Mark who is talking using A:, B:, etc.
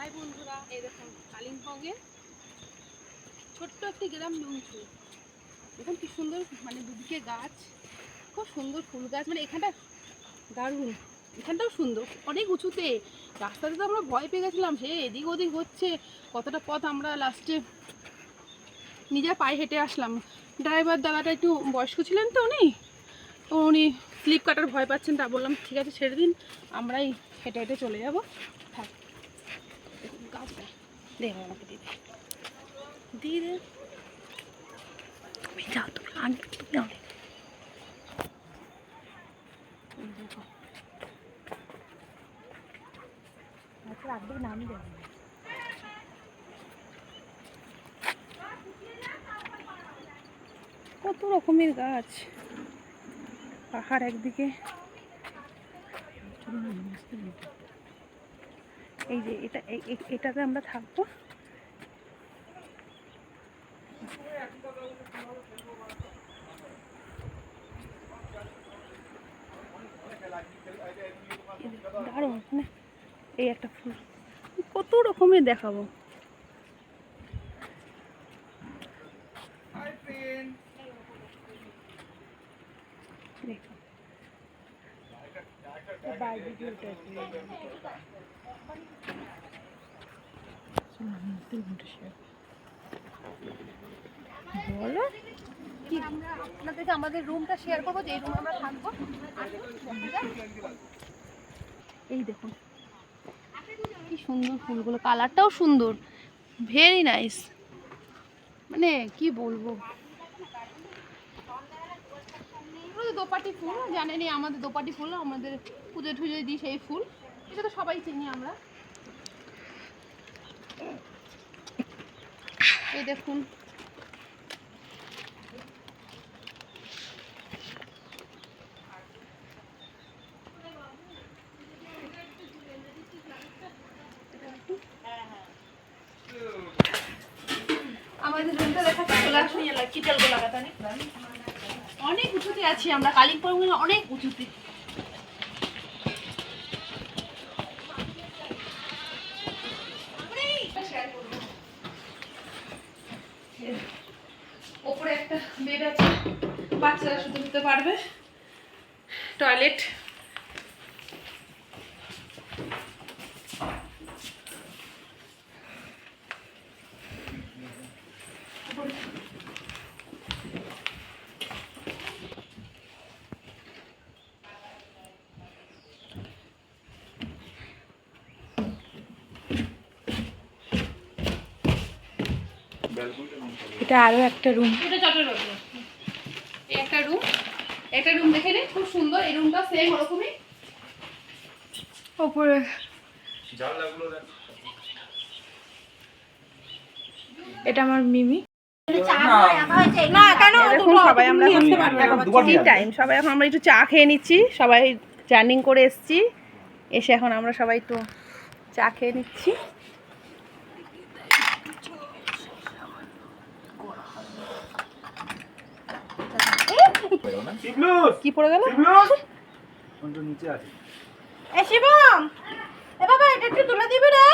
A: High বন্ধুরা, এই দেখুন কালিম্পংয়ের ছোট্ট একটি গ্রাম লুংচু। দেখুন কি সুন্দর, মানে দুদিকে গাছ, খুব সুন্দর ফুল গাছ, মানে এখানটা দারুণ। এখানটাও সুন্দর, অনেক উঁচুতে। রাস্তাতে তো আমরা ভয় পেয়ে গেছিলাম, সে এদিক ওদিক হচ্ছে। কতটা পথ আমরা লাস্টে নিজের পায়ে হেঁটে আসলাম। ড্রাইভার দাদাটা একটু বয়স্ক ছিলেন তো উনি স্লিপ কাটার ভয় পাচ্ছেন। তা বললাম ঠিক আছে ছেড়ে দিন, আমরাই হেঁটে হেঁটে চলে যাবো। থাক, গাছটা দে আমাকে দিদি, দিয়ে দে। তুমি যাও, তুমি আগে তুমি যাও। আচ্ছা রাখবে নাম দেবে। কত রকমের গাছ, পাহাড় একদিকে। এই যে এটাতে আমরা থাকবো। দারুণ, মানে এই একটা ফুল, কত রকমের দেখাবো। বলো কি, আমরা আপনাদেরকে আমাদের রুমটা শেয়ার করবো, যে এই রুমে আমরা থাকবো। এই দেখুন কি সুন্দর ফুলগুলো, কালারটাও সুন্দর, ভেরি নাইস। মানে কি বলবো, দোপাটি ফুল জানেনি, আমাদের দোপাটি ফুল আমাদের পুজো টুজো দিই সেই ফুল, এটা তো সবাই চিনি আমরা। এই দেখুন আমাদের রুমটা দেখা অনেক উঁচুতে আছি আমরা, কালিম্পং অনেক উঁচুতে। ওপরে একটা বেড আছে, বাচ্চারা শুতে দিতে পারবে। টয়লেট, এটা আরো একটা রুম, এটা চটের রুম। এই একটা রুম, একটা রুম দেখে নিন, খুব সুন্দর। এই রুমটা সেম ওরকমই। ওপরে এটা আমার মিমি। না কেন, সবাই আমরা টাইম, সবাই এখন আমরা একটু চা খেয়ে নিচ্ছি। সবাই জার্নিং করে এসছি, এসে এখন আমরা সবাই একটু চা খেয়ে নিচ্ছি। কি পড়ে গেল? নিচে আছে। এ শিবম, এ বাবা এটা একটু তুলে দিবি রে।